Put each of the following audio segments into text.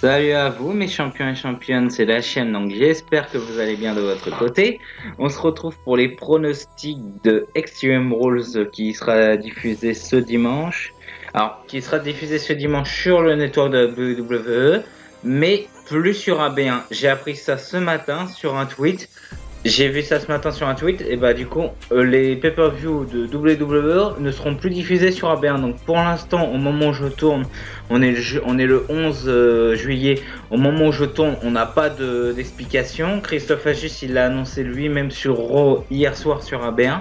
Salut à vous mes champions et championnes, c'est la chaîne, donc j'espère que vous allez bien de votre côté. On se retrouve pour les pronostics de Extreme Rules qui sera diffusé ce dimanche. Alors, qui sera diffusé ce dimanche sur le network de WWE, mais plus sur AB1. J'ai appris ça ce matin sur un tweet. J'ai vu ça ce matin sur un tweet, et bah du coup, les pay-per-view de WWE ne seront plus diffusés sur AB1. Donc pour l'instant, au moment où je tourne, on est le 11 juillet. Au moment où je tourne, on n'a pas d'explication. Christophe Agis, il l'a annoncé lui-même sur Raw hier soir sur AB1.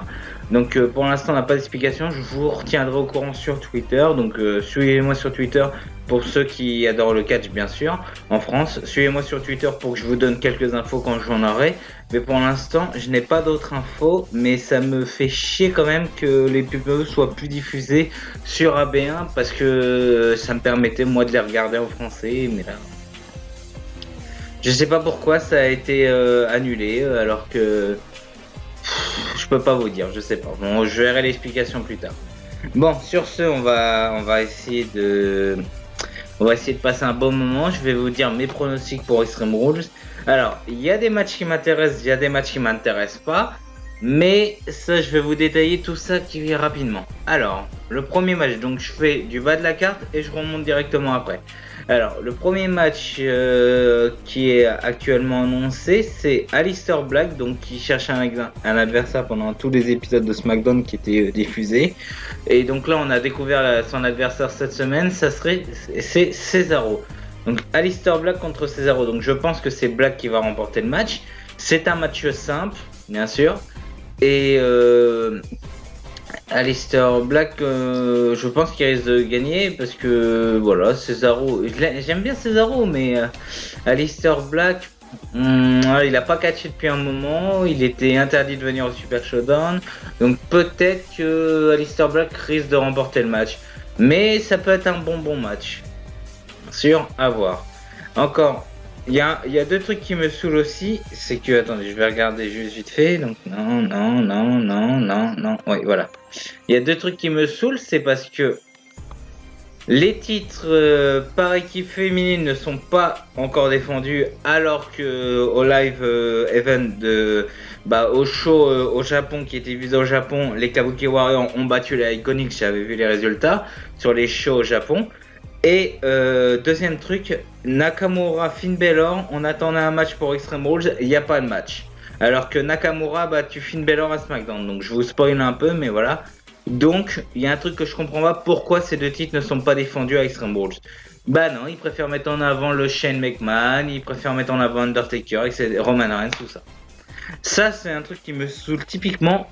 Donc pour l'instant, on n'a pas d'explication. Je vous retiendrai au courant sur Twitter. Donc suivez-moi sur Twitter pour ceux qui adorent le catch, bien sûr, en France. Suivez-moi sur Twitter pour que je vous donne quelques infos quand j'en aurai. Mais pour l'instant, je n'ai pas d'autres infos, mais ça me fait chier quand même que les PPE soient plus diffusés sur AB1 parce que ça me permettait moi de les regarder en français, mais là, je sais pas pourquoi ça a été annulé alors que je peux pas vous dire, je sais pas. Bon, je verrai l'explication plus tard. Bon, sur ce, on va essayer de passer un bon moment. Je vais vous dire mes pronostics pour Extreme Rules. Alors, il y a des matchs qui m'intéressent, il y a des matchs qui m'intéressent pas. Mais ça, je vais vous détailler tout ça qui vient rapidement. Alors, le premier match, donc je fais du bas de la carte et je remonte directement après. Alors, le premier match qui est actuellement annoncé, c'est Aleister Black, donc qui cherche un adversaire pendant tous les épisodes de SmackDown qui étaient diffusés. Et donc là, on a découvert son adversaire cette semaine, c'est Cesaro. Donc Aleister Black contre Cesaro. Donc je pense que c'est Black qui va remporter le match. C'est un match simple, bien sûr. Et Aleister Black, je pense qu'il risque de gagner parce que voilà, Cesaro. J'aime bien Cesaro, mais Aleister Black, il a pas catché depuis un moment. Il était interdit de venir au Super Showdown. Donc peut-être que Aleister Black risque de remporter le match. Mais ça peut être un bon match. Sûr, à voir. Encore, il y a deux trucs qui me saoulent aussi. C'est que, attendez, je vais regarder juste vite fait. Donc, non. Oui, voilà. Il y a deux trucs qui me saoulent. C'est parce que les titres par équipe féminine ne sont pas encore défendus. Alors que au live event au show au Japon qui était visé au Japon, les Kabuki Warriors ont battu les Iconics. J'avais vu les résultats sur les shows au Japon. Et deuxième truc, Nakamura, Finn Balor, on attendait un match pour Extreme Rules, il n'y a pas de match. Alors que Nakamura a battu Finn Balor à SmackDown, donc je vous spoil un peu, mais voilà. Donc, il y a un truc que je comprends pas, pourquoi ces deux titres ne sont pas défendus à Extreme Rules. Bah non, ils préfèrent mettre en avant le Shane McMahon, ils préfèrent mettre en avant Undertaker, etc., Roman Reigns, tout ça. Ça, c'est un truc qui me saoule typiquement.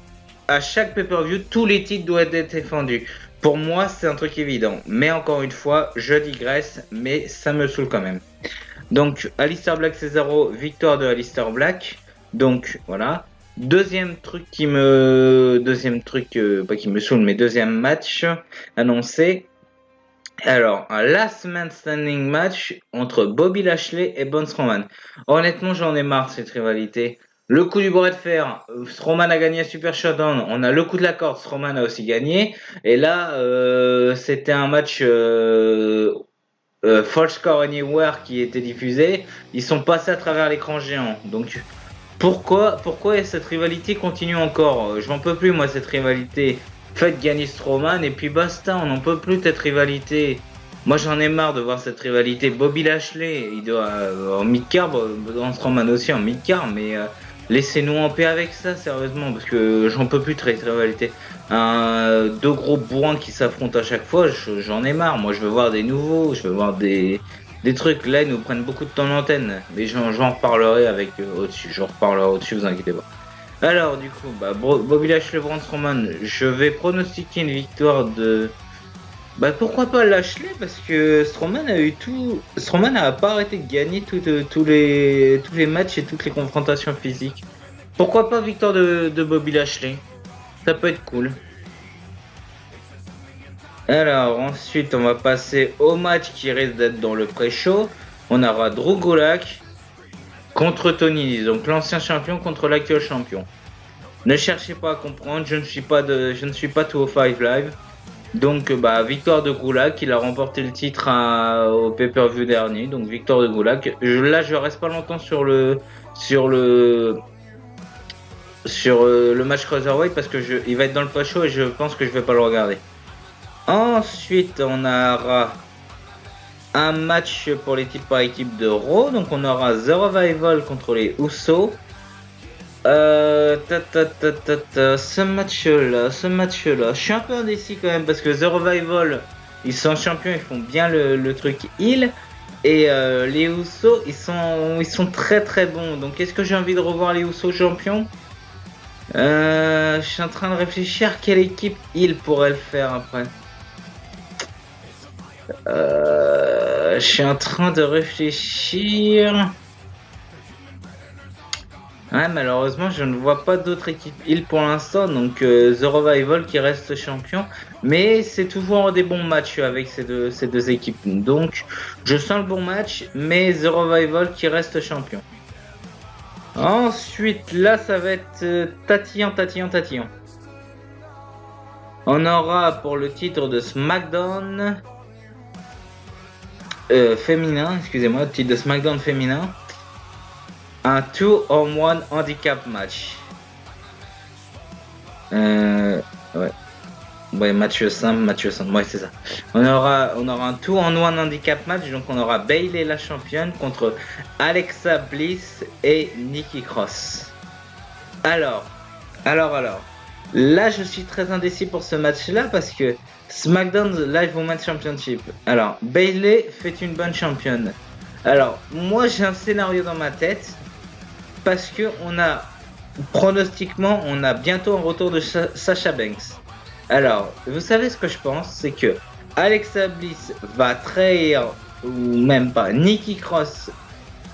À chaque pay-per-view, tous les titres doivent être défendus. Pour moi, c'est un truc évident. Mais encore une fois, je digresse, mais ça me saoule quand même. Donc, Aleister Black Cesaro, victoire de Aleister Black. Donc, voilà. Deuxième truc, pas qui me saoule, mais deuxième match annoncé. Alors, un Last Man Standing match entre Bobby Lashley et Braun Strowman. Honnêtement, j'en ai marre de cette rivalité. Le coup du bras de fer, Strowman a gagné à Super Showdown. On a le coup de la corde, Strowman a aussi gagné. Et là, c'était un match False Score Anywhere qui était diffusé. Ils sont passés à travers l'écran géant. Donc, pourquoi cette rivalité continue encore? J'en peux plus, moi, cette rivalité. Faites gagner Strowman et puis basta, on n'en peut plus de cette rivalité. Moi j'en ai marre de voir cette rivalité. Bobby Lashley, il doit en mid-car, Strowman aussi en mid-car, mais laissez-nous en paix avec ça, sérieusement, parce que j'en peux plus de cette rivalité. Deux gros bourrins qui s'affrontent à chaque fois, j'en ai marre. Moi je veux voir des nouveaux, je veux voir des trucs. Là ils nous prennent beaucoup de temps d'antenne, mais j'en reparlerai avec au-dessus. J'en reparlerai au-dessus, vous inquiétez pas. Alors du coup, Bobby Lashley, Braun Strowman, je vais pronostiquer une victoire de... pourquoi pas Lashley, parce que Strowman a eu tout... Strowman n'a pas arrêté de gagner tous les matchs et toutes les confrontations physiques. Pourquoi pas victoire de Bobby Lashley? Ça peut être cool. Alors ensuite, on va passer au match qui risque d'être dans le pré-show. On aura Drew Gulak contre Tony Nese, donc l'ancien champion contre l'actuel champion. Ne cherchez pas à comprendre, je ne suis pas 205 Live. Donc, victoire de Gulak, il a remporté le titre au pay-per-view dernier. Donc, victoire de Gulak. Là, je reste pas longtemps sur le, le match Cruiserweight parce que il va être dans le post-show et je pense que je vais pas le regarder. Ensuite, on aura un match pour les titres par équipe de Raw. Donc, on aura The Revival contre les Usos. Ce match-là, je suis un peu indécis quand même parce que The Revival, ils sont champions, ils font bien le truc heal. Et les Usos, ils sont très très bons. Donc, est-ce que j'ai envie de revoir les Usos champions? Je suis en train de réfléchir quelle équipe heal pourrait le faire après. Je suis en train de réfléchir. Ouais, malheureusement, je ne vois pas d'autres équipes heal pour l'instant, donc The Revival qui reste champion. Mais c'est toujours des bons matchs avec ces deux équipes. Donc, je sens le bon match, mais The Revival qui reste champion. Ensuite, là, ça va être tatillon. On aura pour le titre de SmackDown féminin, excusez-moi, titre de SmackDown féminin. Un 2-on-1 handicap match. Ouais, match simple. Ouais, c'est ça. On aura un 2-on-1 handicap match. Donc, on aura Bayley la championne contre Alexa Bliss et Nikki Cross. Alors. Là, je suis très indécis pour ce match-là parce que SmackDown Live Women's Championship. Alors, Bayley fait une bonne championne. Alors, moi, j'ai un scénario dans ma tête. Parce que pronostiquement, on a bientôt un retour de Sasha Banks. Alors, vous savez ce que je pense, c'est que Alexa Bliss va trahir, ou même pas, Nikki Cross.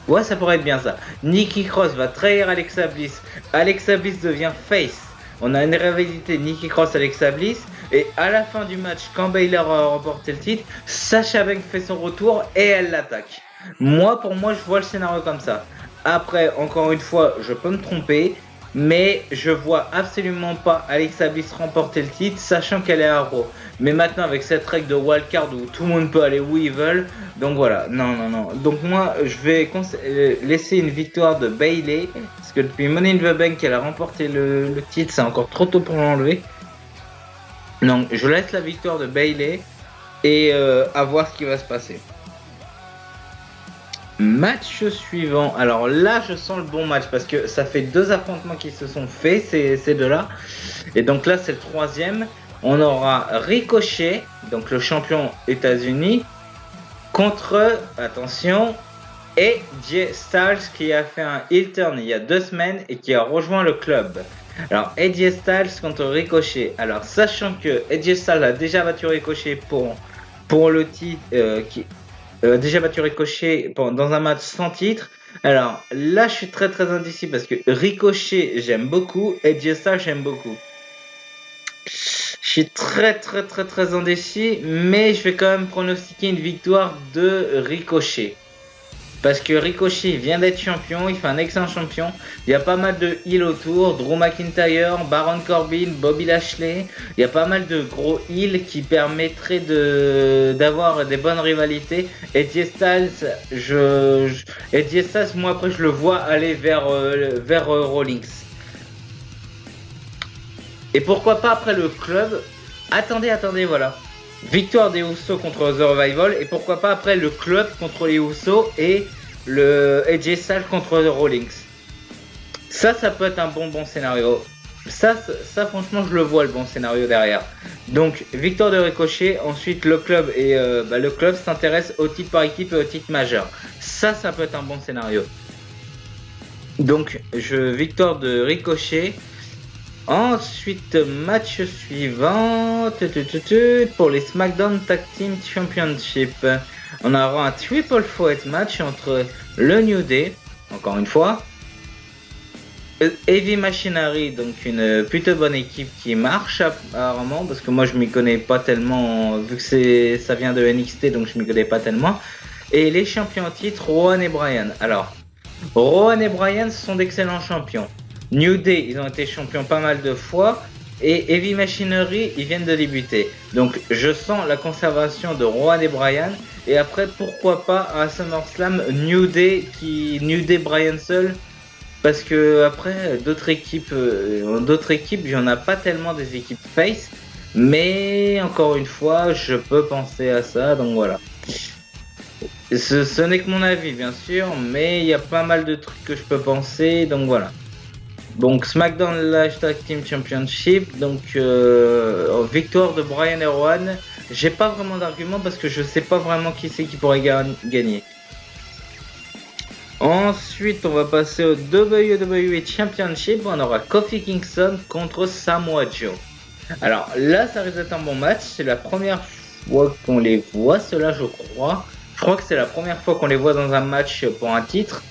Ouais, ça pourrait être bien ça. Nikki Cross va trahir Alexa Bliss. Alexa Bliss devient face. On a une rivalité Nikki Cross Alexa Bliss. Et à la fin du match, quand Bayley aura remporté le titre, Sasha Banks fait son retour et elle l'attaque. Pour moi, je vois le scénario comme ça. Après, encore une fois, je peux me tromper, mais je vois absolument pas Alexa Bliss remporter le titre, sachant qu'elle est à Raw. Mais maintenant, avec cette règle de wildcard où tout le monde peut aller où ils veulent, donc voilà, non. Donc moi, je vais laisser une victoire de Bayley, parce que depuis Money in the Bank, qu'elle a remporté le titre, c'est encore trop tôt pour l'enlever. Donc, je laisse la victoire de Bayley et à voir ce qui va se passer. Match suivant. Alors là, je sens le bon match parce que ça fait 2 affrontements qui se sont faits, ces deux-là. Et donc là, c'est le 3e. On aura Ricochet, donc le champion États-Unis, contre, attention, AJ Styles qui a fait un heel turn il y a 2 semaines et qui a rejoint le club. Alors AJ Styles contre Ricochet. Alors sachant que AJ Styles a déjà battu Ricochet pour le titre déjà battu Ricochet dans un match sans titre. Alors là, je suis très très indécis parce que Ricochet, j'aime beaucoup, et AJ Styles, j'aime beaucoup. Je suis très indécis, mais je vais quand même pronostiquer une victoire de Ricochet. Parce que Ricochet vient d'être champion, il fait un excellent champion. Il y a pas mal de heals autour, Drew McIntyre, Baron Corbin, Bobby Lashley. Il y a pas mal de gros heals qui permettraient d'avoir des bonnes rivalités. Et AJ Styles, moi après je le vois aller vers Rollins. Et pourquoi pas après le club. Attendez, voilà. Victoire des Usos contre The Revival et pourquoi pas après le club contre les Usos et le AJ Styles contre Rollins. Ça peut être un bon scénario. Ça franchement je le vois le bon scénario derrière. Donc victoire de Ricochet, ensuite le club et le club s'intéresse au titre par équipe et au titre majeur. Ça peut être un bon scénario. Donc victoire de Ricochet. Ensuite, match suivant pour les SmackDown Tag Team Championship. On aura un triple threat match entre le New Day, encore une fois, Heavy Machinery, donc une plutôt bonne équipe qui marche apparemment, parce que moi je m'y connais pas tellement, vu que ça vient de NXT, donc je m'y connais pas tellement. Et les champions en titre, Rowan et Bryan. Alors, Rowan et Bryan sont d'excellents champions. New Day, ils ont été champions pas mal de fois. et Heavy Machinery, ils viennent de débuter. Donc je sens la conservation de Rowan et Bryan. Et après, pourquoi pas à SummerSlam, New Day, Bryan seul. Parce que après, d'autres équipes, il n'y en a pas tellement des équipes face. Mais encore une fois, je peux penser à ça, donc voilà. Ce n'est que mon avis, bien sûr, mais il y a pas mal de trucs que je peux penser, donc voilà. Donc SmackDown Live Tag Team Championship, donc victoire de Bryan et Rowan. J'ai pas vraiment d'argument parce que je sais pas vraiment qui c'est qui pourrait gagner. Ensuite, on va passer au WWE Championship. On aura Kofi Kingston contre Samoa Joe. Alors là, ça risque d'être un bon match. C'est la première fois qu'on les voit, ceux-là, je crois. Je crois que c'est la première fois qu'on les voit dans un match pour un titre.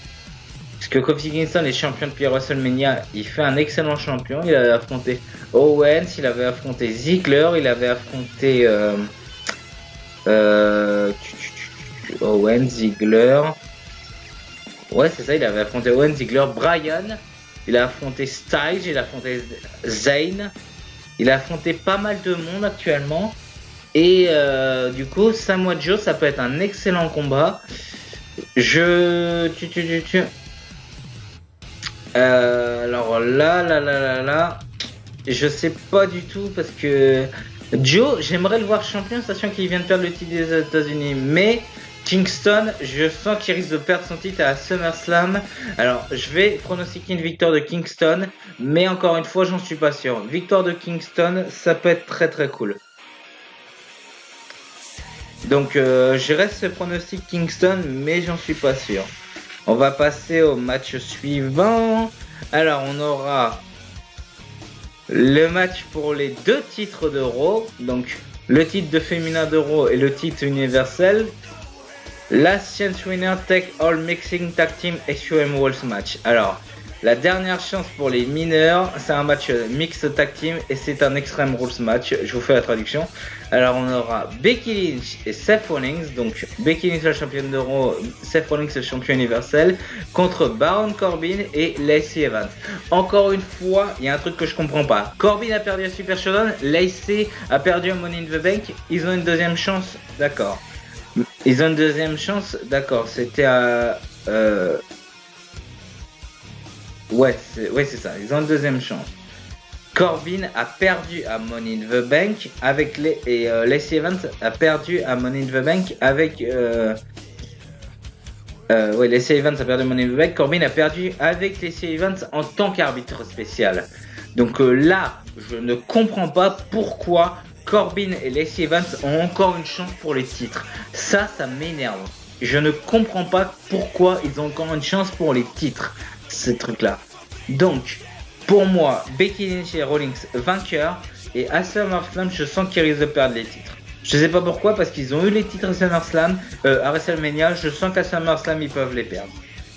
Parce que Kofi Kingston est champion depuis WrestleMania. Il fait un excellent champion. Il avait affronté Owens, il avait affronté Ziggler, il avait affronté Owens, Ziggler. Ouais, c'est ça, il avait affronté Owens, Ziggler, Bryan. Il a affronté Styles, il a affronté Zayn. Il a affronté pas mal de monde actuellement. Et du coup, Samoa Joe, ça peut être un excellent combat. Alors là, je sais pas du tout parce que Joe, j'aimerais le voir champion, sachant qu'il vient de perdre le titre des États-Unis. Mais Kingston, je sens qu'il risque de perdre son titre à SummerSlam. Alors, je vais pronostiquer une victoire de Kingston, mais encore une fois, j'en suis pas sûr. Victoire de Kingston, ça peut être très très cool. Donc, je reste ce pronostic Kingston, mais j'en suis pas sûr. On va passer au match suivant. Alors, on aura le match pour les deux titres de Raw. Donc, le titre de féminin de Raw et le titre universel. Last Chance Winner Take All Mixing Tag Team Extreme Rules match. Alors, la dernière chance pour les mineurs, c'est un match mixed tag team et c'est un Extreme Rules match. Je vous fais la traduction. Alors, on aura Becky Lynch et Seth Rollins. Donc, Becky Lynch la championne de Raw, Seth Rollins le champion universel contre Baron Corbin et Lacey Evans. Encore une fois, il y a un truc que je comprends pas. Corbin a perdu à Super Showdown, Lacey a perdu à Money in the Bank. Ils ont une deuxième chance, d'accord. Ils ont une deuxième chance, d'accord. C'était à ouais, c'est ça. Ils ont une deuxième chance. Corbin a perdu à Money in the Bank avec Lacey Evans a perdu à Money in the Bank avec Lacey Evans a perdu Money in the Bank. Corbin a perdu avec Lacey Evans en tant qu'arbitre spécial. Donc là, je ne comprends pas pourquoi Corbin et Lacey Evans ont encore une chance pour les titres. Ça m'énerve. Je ne comprends pas pourquoi ils ont encore une chance pour les titres. Ces trucs-là. Donc, pour moi, Becky Lynch et Rollins vainqueurs. Et à SummerSlam, je sens qu'ils risquent de perdre les titres. Je sais pas pourquoi, parce qu'ils ont eu les titres à SummerSlam. À WrestleMania, je sens qu'à SummerSlam, ils peuvent les perdre.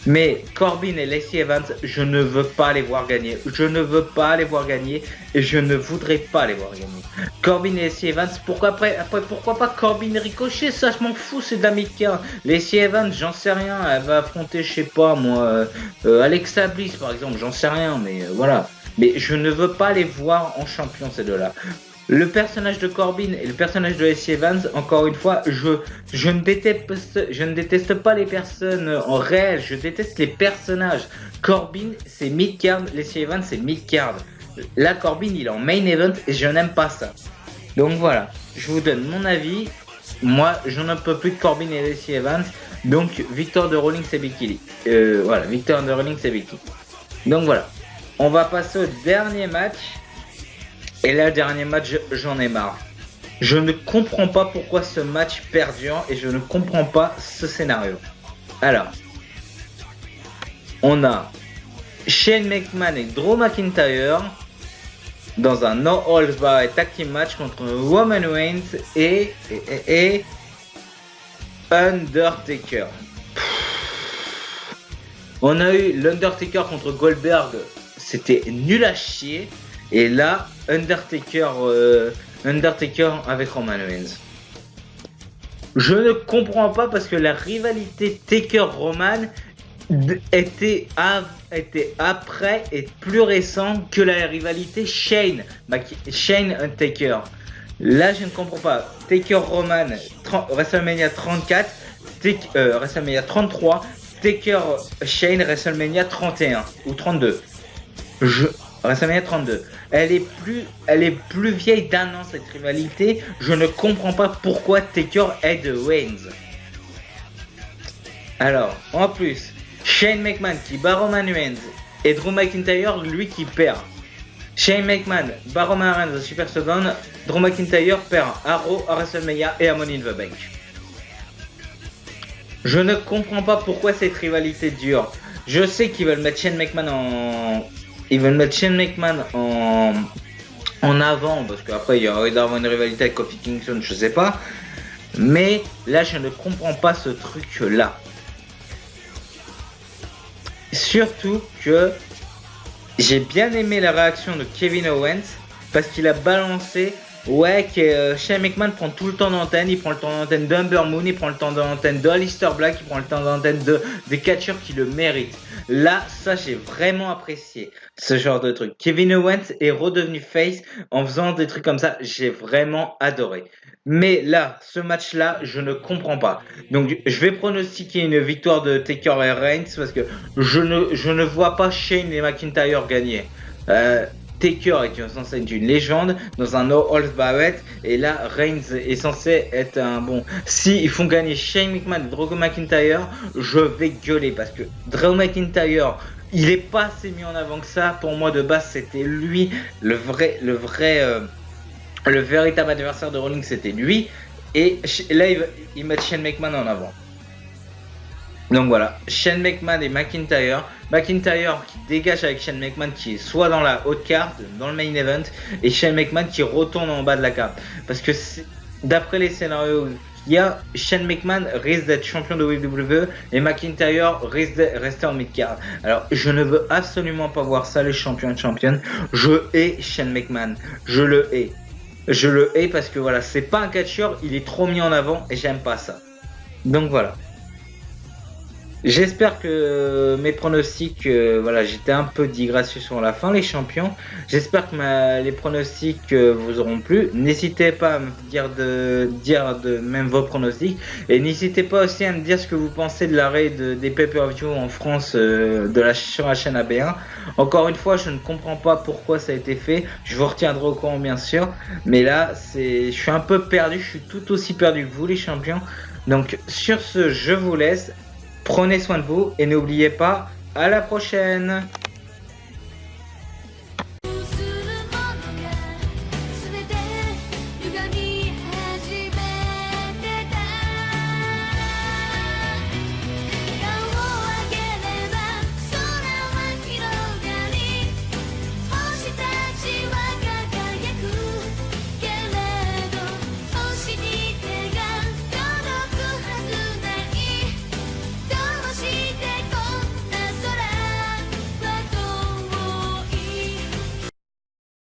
Mais Corbin et Lacey Evans, je ne veux pas les voir gagner. Je ne veux pas les voir gagner et je ne voudrais pas les voir gagner. Corbin et Lacey Evans, pourquoi pas Corbin et Ricochet, ça je m'en fous, c'est de la mid-card. Lacey Evans, j'en sais rien, elle va affronter, je sais pas moi, Alexa Bliss par exemple, j'en sais rien, mais voilà. Mais je ne veux pas les voir en champion ces deux-là. Le personnage de Corbin et le personnage de Lacey Evans, encore une fois, je ne déteste pas les personnes en réel, je déteste les personnages. Corbin, c'est mid-card, Lacey Evans, c'est mid-card. Là, Corbin, il est en main event et je n'aime pas ça. Donc voilà, je vous donne mon avis. Moi, je n'en peux plus de Corbin et Lacey Evans. Donc, victoire de Rollins et Becky. Voilà, victoire de Rollins et Becky. Donc voilà, on va passer au dernier match. Et là, le dernier match, j'en ai marre. Je ne comprends pas pourquoi ce match perdure et je ne comprends pas ce scénario. Alors, on a Shane McMahon et Drew McIntyre dans un No Holds Barred Tag Team match contre Roman Reigns et Undertaker. On a eu l'Undertaker contre Goldberg, c'était nul à chier. Et là, Undertaker avec Roman Reigns. Je ne comprends pas parce que la rivalité Taker-Roman était après et plus récent que la rivalité Shane Taker. Là, je ne comprends pas. Taker Roman, WrestleMania 34, WrestleMania 33, Taker Shane, WrestleMania 31 ou 32. WrestleMania 32. Elle est plus vieille d'un an cette rivalité. Je ne comprends pas pourquoi Taker est de Reigns. Alors, en plus, Shane McMahon qui bat Roman Reigns et Drew McIntyre, lui qui perd. Shane McMahon bat Roman Reigns au Super Showdown, Drew McIntyre perd à Raw, à WrestleMania et à Money in the Bank. Je ne comprends pas pourquoi cette rivalité dure. Je sais qu'ils veulent mettre Shane McMahon en avant, parce qu'après il y aurait d'avoir une rivalité avec Kofi Kingston, je sais pas. Mais là, je ne comprends pas ce truc-là. Surtout que j'ai bien aimé la réaction de Kevin Owens parce qu'il a balancé que Shane McMahon prend tout le temps d'antenne, il prend le temps d'antenne d'Ember Moon, il prend le temps d'antenne d'Aleister Black, il prend le temps d'antenne des catcheurs qui le méritent. Là, ça j'ai vraiment apprécié ce genre de truc. Kevin Owens est redevenu face en faisant des trucs comme ça, j'ai vraiment adoré. Mais là, ce match-là, je ne comprends pas. Donc, je vais pronostiquer une victoire de Taker et Reigns parce que je ne vois pas Shane et McIntyre gagner. Taker est censé être une légende dans un No Holds Barrett et là Reigns est censé être un bon. Si ils font gagner Shane McMahon et Drew McIntyre, je vais gueuler parce que Drew McIntyre, il est pas assez mis en avant que ça. Pour moi de base c'était lui le véritable adversaire de Rollins, c'était lui. Et là ils mettent Shane McMahon en avant. Donc voilà, Shane McMahon et McIntyre. McIntyre qui dégage avec Shane McMahon qui est soit dans la haute carte, dans le main event, et Shane McMahon qui retourne en bas de la carte. Parce que d'après les scénarios qu'il y a, Shane McMahon risque d'être champion de WWE et McIntyre risque de rester en mid-card. Alors je ne veux absolument pas voir ça, les champions et championnes. Je hais Shane McMahon, je le hais. Je le hais parce que voilà, c'est pas un catcheur, il est trop mis en avant et j'aime pas ça. Donc voilà. J'espère que mes pronostics, voilà, j'étais un peu digracieux sur la fin, les champions. J'espère que les pronostics vous auront plu. N'hésitez pas à me dire de même vos pronostics et n'hésitez pas aussi à me dire ce que vous pensez de l'arrêt des pay-per-view en France sur la chaîne AB1. Encore une fois, je ne comprends pas pourquoi ça a été fait. Je vous retiendrai au courant bien sûr, mais là, je suis un peu perdu. Je suis tout aussi perdu que vous, les champions. Donc sur ce, je vous laisse. Prenez soin de vous et n'oubliez pas, à la prochaine!